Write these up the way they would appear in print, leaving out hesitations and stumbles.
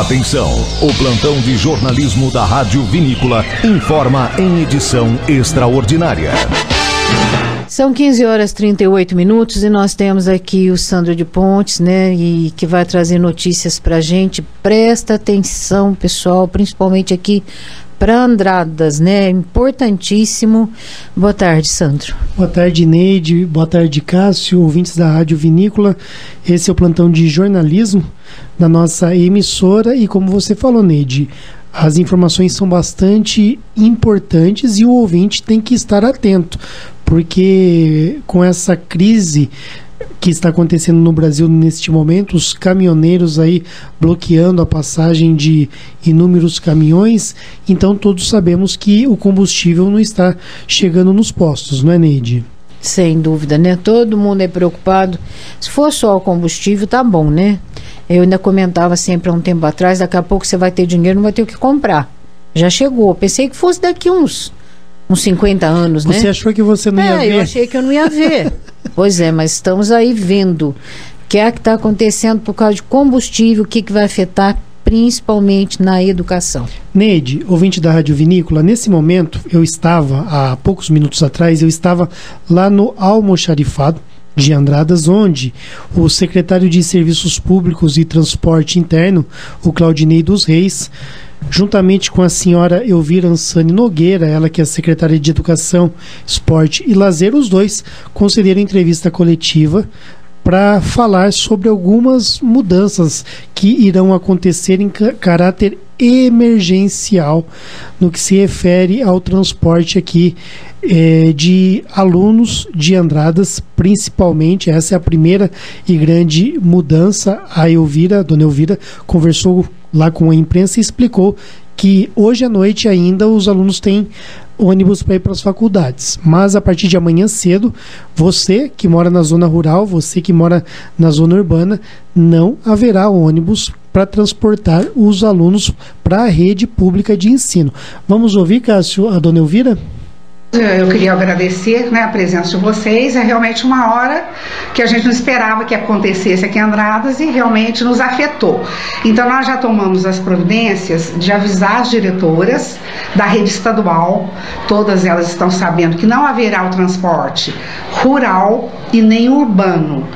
Atenção, o plantão de jornalismo da Rádio Vinícola informa em edição extraordinária. São 15h38 e nós temos aqui o Sandro de Pontes, né, e que vai trazer notícias pra gente. Presta atenção, pessoal, principalmente aqui para Andradas, né? Importantíssimo. Boa tarde, Sandro. Boa tarde, Neide. Boa tarde, Cássio, ouvintes da Rádio Vinícola. Esse é o plantão de jornalismo da nossa emissora e, como você falou, Neide, as informações são bastante importantes e o ouvinte tem que estar atento, porque com essa crise que está acontecendo no Brasil neste momento, os caminhoneiros aí bloqueando a passagem de inúmeros caminhões, então todos sabemos que o combustível não está chegando nos postos, não é, Neide? Sem dúvida, né? Todo mundo é preocupado. Se for só o combustível, tá bom, né? Eu ainda comentava sempre há um tempo atrás, daqui a pouco você vai ter dinheiro, não vai ter o que comprar. Já chegou. Pensei que fosse daqui uns 50 anos, né? Você achou que você não ia ver? Eu achei que eu não ia ver. Pois é, mas estamos aí vendo o que é que está acontecendo por causa de combustível, o que vai afetar principalmente na educação. Neide, ouvinte da Rádio Vinícola, nesse momento eu estava, há poucos minutos atrás, eu estava lá no Almoxarifado de Andradas, onde o secretário de Serviços Públicos e Transporte Interno, o Claudinei dos Reis, juntamente com a senhora Elvira Ansani Nogueira, ela que é secretária de Educação, Esporte e Lazer, os dois concederam entrevista coletiva para falar sobre algumas mudanças que irão acontecer em caráter emergencial no que se refere ao transporte aqui de alunos de Andradas, principalmente. Essa é a primeira e grande mudança. A dona Elvira, conversou lá com a imprensa e explicou que hoje à noite ainda os alunos têm ônibus para ir para as faculdades, mas a partir de amanhã cedo, você que mora na zona rural, você que mora na zona urbana, não haverá ônibus para transportar os alunos para a rede pública de ensino. Vamos ouvir, Cássio, a dona Elvira? Eu queria agradecer, né, a presença de vocês. É realmente uma hora que a gente não esperava que acontecesse aqui em Andradas e realmente nos afetou. Então nós já tomamos as providências de avisar as diretoras da rede estadual, todas elas estão sabendo que não haverá o transporte rural e nem urbano.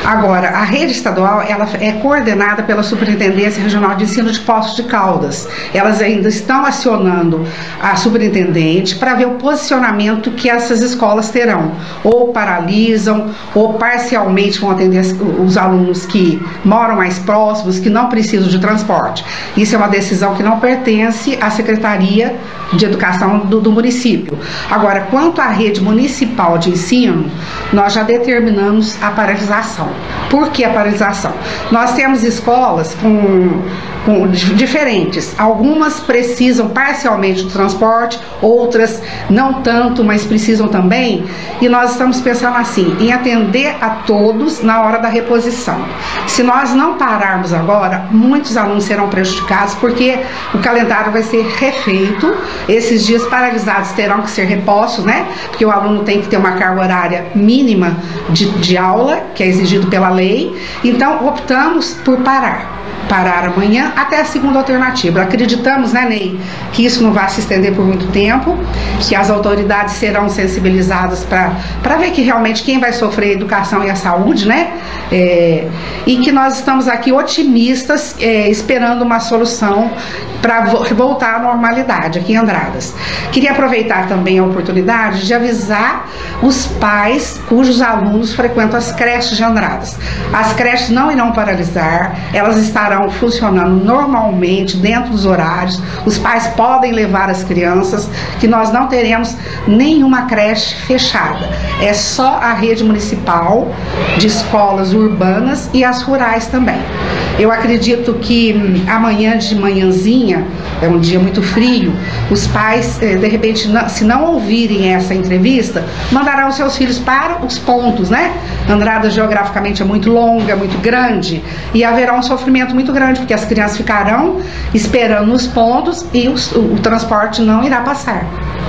Agora, a rede estadual, ela é coordenada pela Superintendência Regional de Ensino de Poços de Caldas. Elas ainda estão acionando a superintendente para ver o posicionamento que essas escolas terão. Ou paralisam, ou parcialmente vão atender os alunos que moram mais próximos, que não precisam de transporte. Isso é uma decisão que não pertence à Secretaria de Educação do município. Agora, quanto à rede municipal de ensino, nós já determinamos a paralisação. Por que a paralisação? Nós temos escolas diferentes. Algumas precisam parcialmente do transporte, outras não tanto, mas precisam também. E nós estamos pensando assim, em atender a todos na hora da reposição. Se nós não pararmos agora, muitos alunos serão prejudicados, porque o calendário vai ser refeito. Esses dias paralisados terão que ser repostos, né? Porque o aluno tem que ter uma carga horária mínima de aula, que é exigido pela lei. Então, optamos por parar amanhã até a segunda alternativa. Acreditamos, né, Ney, que isso não vai se estender por muito tempo, que as autoridades serão sensibilizadas para ver que realmente quem vai sofrer a educação e a saúde, né, e que nós estamos aqui otimistas, esperando uma solução para voltar à normalidade aqui em Andradas. Queria aproveitar também a oportunidade de avisar os pais cujos alunos frequentam as creches de Andradas. As creches não irão paralisar, elas estarão funcionando normalmente dentro dos horários. Os pais podem levar as crianças, que nós não teremos nenhuma creche fechada. É só a rede municipal de escolas urbanas e as rurais também. Eu acredito que amanhã de manhãzinha, é um dia muito frio, os pais, de repente, se não ouvirem essa entrevista, mandarão seus filhos para os pontos, né? Andradas geograficamente é muito longa, é muito grande, e haverá um sofrimento muito grande, porque as crianças ficarão esperando nos pontos e o transporte não irá passar.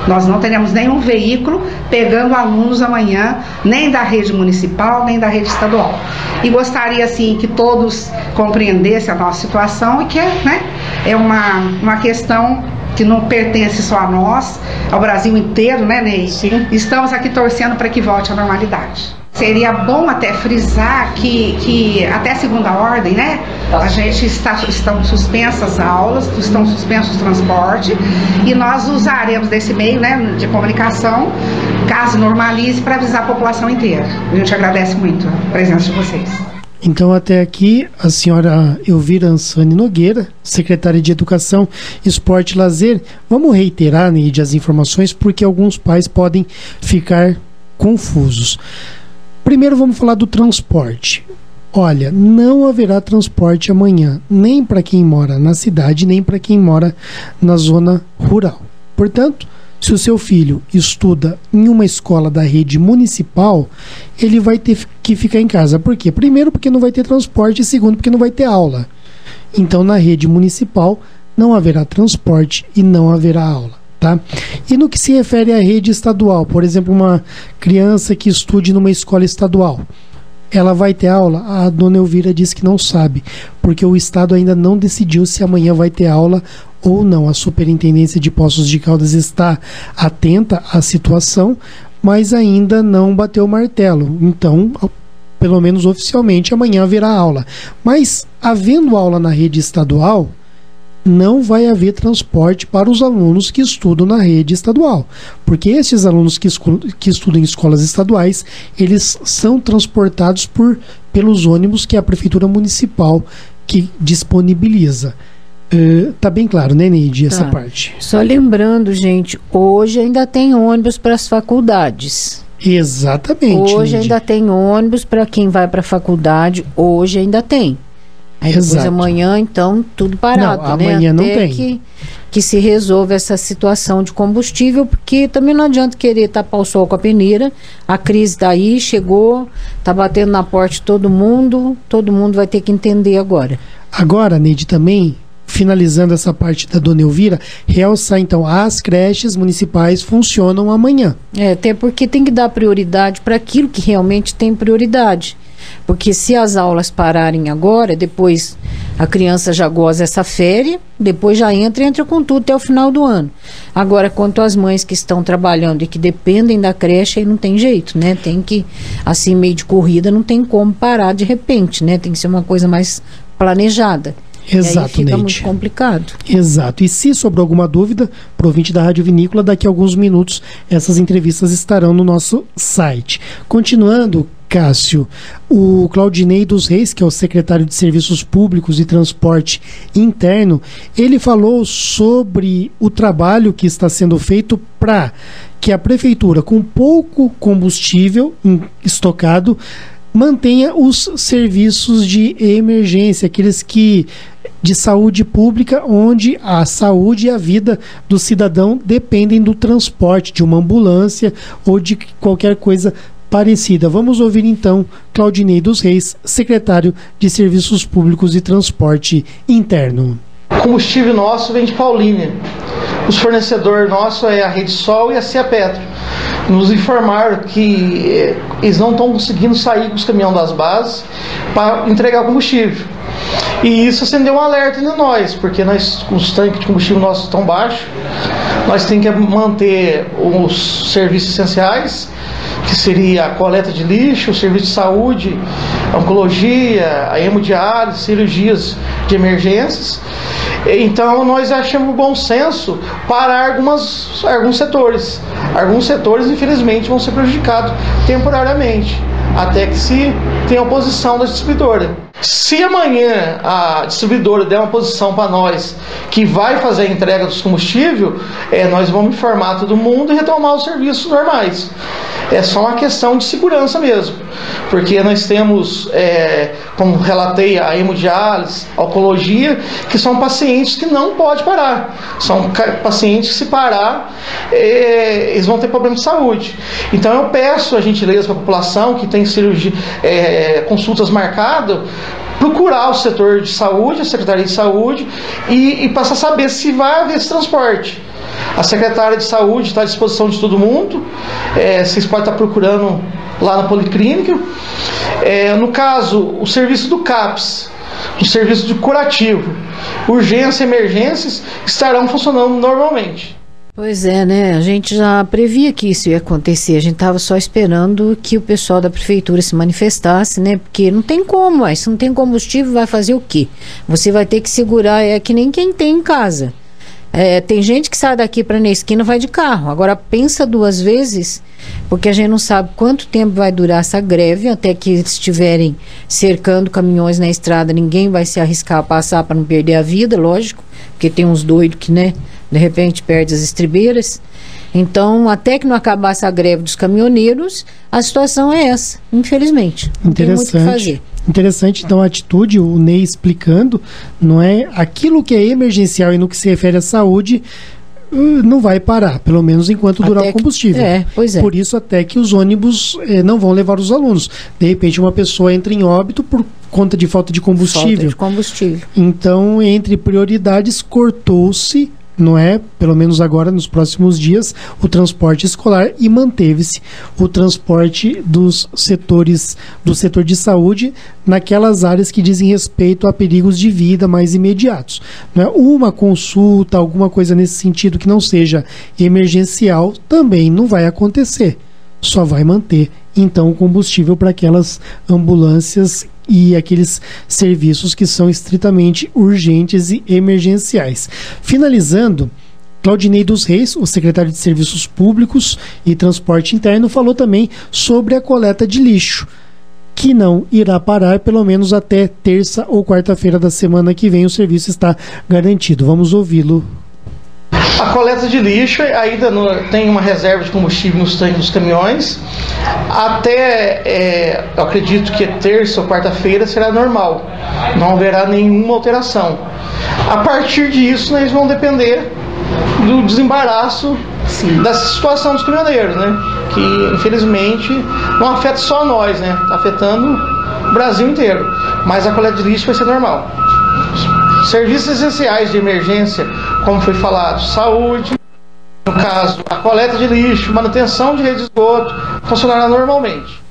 Nós não teremos nenhum veículo pegando alunos amanhã, nem da rede municipal, nem da rede estadual. E gostaria, assim, que todos compreendessem a nossa situação e que, né, é uma questão que não pertence só a nós, ao Brasil inteiro, né, Ney? Sim. Estamos aqui torcendo para que volte à normalidade. Seria bom até frisar que até segunda ordem, né? A gente estão suspensas as aulas, estão suspensos o transporte e nós usaremos desse meio, né, de comunicação, caso normalize, para avisar a população inteira. A gente agradece muito a presença de vocês. Então, até aqui, a senhora Elvira Ansani Nogueira, secretária de Educação, Esporte e Lazer. Vamos reiterar, Neide, as informações, porque alguns pais podem ficar confusos. Primeiro, vamos falar do transporte. Olha, não haverá transporte amanhã, nem para quem mora na cidade, nem para quem mora na zona rural. Portanto, se o seu filho estuda em uma escola da rede municipal, ele vai ter que ficar em casa. Por quê? Primeiro, porque não vai ter transporte, e segundo, porque não vai ter aula. Então, na rede municipal, não haverá transporte e não haverá aula. Tá? E no que se refere à rede estadual, por exemplo, uma criança que estude numa escola estadual, ela vai ter aula? A dona Elvira disse que não sabe, porque o Estado ainda não decidiu se amanhã vai ter aula ou não. A Superintendência de Poços de Caldas está atenta à situação, mas ainda não bateu o martelo. Então, pelo menos oficialmente, amanhã haverá aula. Mas, havendo aula na rede estadual, não vai haver transporte para os alunos que estudam na rede estadual, porque esses alunos que estudam em escolas estaduais, eles são transportados pelos ônibus que a Prefeitura Municipal que disponibiliza. Tá bem claro, né, Neide, essa parte? Só lembrando, gente, hoje ainda tem ônibus para as faculdades. Exatamente. Hoje Neide. ainda tem ônibus para quem vai para a faculdade, hoje ainda tem. Aí depois Exato. Amanhã, então, tudo parado, não, né? Amanhã não Até tem. que se resolva essa situação de combustível, porque também não adianta querer tapar o sol com a peneira. A crise está aí, chegou, está batendo na porta de todo mundo vai ter que entender agora. Agora, Neide, também, finalizando essa parte da dona Elvira, realçar, então, as creches municipais funcionam amanhã. Até porque tem que dar prioridade para aquilo que realmente tem prioridade. Porque se as aulas pararem agora, depois a criança já goza essa férias, depois já entra com tudo até o final do ano. Agora, quanto às mães que estão trabalhando e que dependem da creche, aí não tem jeito, né? Tem que, assim, meio de corrida, não tem como parar de repente, né? Tem que ser uma coisa mais planejada. Exato, e aí fica Neide. muito complicado. Exato. E se sobrou alguma dúvida, pro ouvinte da Rádio Vinícola, daqui a alguns minutos essas entrevistas estarão no nosso site. Continuando, Cássio, o Claudinei dos Reis, que é o secretário de Serviços Públicos e Transporte Interno, ele falou sobre o trabalho que está sendo feito para que a prefeitura, com pouco combustível estocado, mantenha os serviços de emergência, aqueles que de saúde pública, onde a saúde e a vida do cidadão dependem do transporte, de uma ambulância ou de qualquer coisa parecida. Vamos ouvir então Claudinei dos Reis, secretário de Serviços Públicos e Transporte Interno. O combustível nosso vem de Paulínia. Os fornecedores nossos é a Rede Sol e a Cia Petro. Nos informaram que eles não estão conseguindo sair com os caminhões das bases para entregar o combustível. E isso acendeu um alerta em nós, porque os tanques de combustível nossos estão baixos. Nós temos que manter os serviços essenciais, que seria a coleta de lixo, o serviço de saúde, a oncologia, a hemodiálise, cirurgias de emergências. Então nós achamos bom senso parar alguns setores. Alguns setores, infelizmente, vão ser prejudicados temporariamente, até que se tenha oposição da distribuidora. Se amanhã a distribuidora der uma posição para nós que vai fazer a entrega dos combustíveis, nós vamos informar todo mundo e retomar os serviços normais. É só uma questão de segurança mesmo, porque nós temos, como relatei, a hemodiálise, a oncologia, que são pacientes que não podem parar. São pacientes que, se parar, eles vão ter problema de saúde. Então eu peço a gentileza para a população que tem cirurgia, consultas marcadas, procurar o setor de saúde, a Secretaria de Saúde, e passar a saber se vai haver esse transporte. A secretária de saúde está à disposição de todo mundo. Vocês podem estar procurando lá na Policlínica. No caso, o serviço do CAPS, o serviço de curativo, urgência e emergências estarão funcionando normalmente. Pois é, né? A gente já previa que isso ia acontecer. A gente estava só esperando que o pessoal da prefeitura se manifestasse, né? Porque não tem como, se não tem combustível, vai fazer o quê? Você vai ter que segurar, que nem quem tem em casa. Tem gente que sai daqui para na esquina vai de carro. Agora pensa 2 vezes, porque a gente não sabe quanto tempo vai durar essa greve, até que eles estiverem cercando caminhões na estrada. Ninguém vai se arriscar a passar para não perder a vida, lógico, porque tem uns doidos que, né, de repente perde as estribeiras. Então, até que não acabar essa greve dos caminhoneiros, a situação é essa, infelizmente. Não tem muito o que fazer. Interessante, então, a atitude, o Ney explicando, não é aquilo que é emergencial e no que se refere à saúde, não vai parar, pelo menos enquanto durar o combustível. Pois é. Por isso, até que os ônibus não vão levar os alunos. De repente, uma pessoa entra em óbito por conta de falta de combustível. Falta de combustível. Então, entre prioridades, cortou-se, não é, pelo menos agora nos próximos dias, o transporte escolar, e manteve-se o transporte do setor de saúde naquelas áreas que dizem respeito a perigos de vida mais imediatos. Não é? Uma consulta, alguma coisa nesse sentido que não seja emergencial, também não vai acontecer. Só vai manter, então, o combustível para aquelas ambulâncias e aqueles serviços que são estritamente urgentes e emergenciais. Finalizando, Claudinei dos Reis, o secretário de Serviços Públicos e Transporte Interno, falou também sobre a coleta de lixo, que não irá parar pelo menos até terça ou quarta-feira da semana que vem. O serviço está garantido. Vamos ouvi-lo. A coleta de lixo ainda tem uma reserva de combustível nos tanques dos caminhões. Até, eu acredito que terça ou quarta-feira será normal. Não haverá nenhuma alteração. A partir disso, eles vão depender do desembaraço dessa situação dos caminhoneiros, né? Que, infelizmente, não afeta só nós, né? Está afetando o Brasil inteiro. Mas a coleta de lixo vai ser normal. Serviços essenciais de emergência, como foi falado, saúde, no caso, a coleta de lixo, manutenção de rede de esgoto, funcionará normalmente.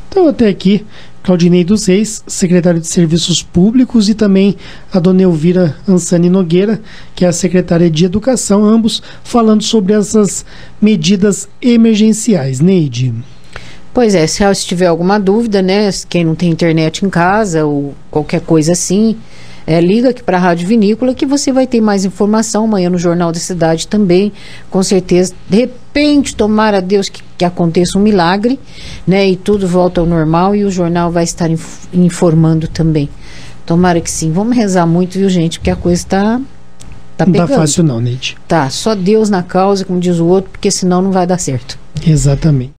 Então, até aqui, Claudinei dos Reis, secretário de Serviços Públicos, e também a dona Elvira Ansani Nogueira, que é a secretária de Educação, ambos falando sobre essas medidas emergenciais. Neide. Pois é, se tiver alguma dúvida, né, quem não tem internet em casa ou qualquer coisa assim, liga aqui para a Rádio Vinícola que você vai ter mais informação amanhã no Jornal da Cidade também, com certeza. De repente, tomara a Deus que aconteça um milagre, né, e tudo volta ao normal, e o jornal vai estar informando também. Tomara que sim. Vamos rezar muito, viu, gente, porque a coisa tá pegando. Não tá fácil não, Neide. Tá, só Deus na causa, como diz o outro, porque senão não vai dar certo. Exatamente.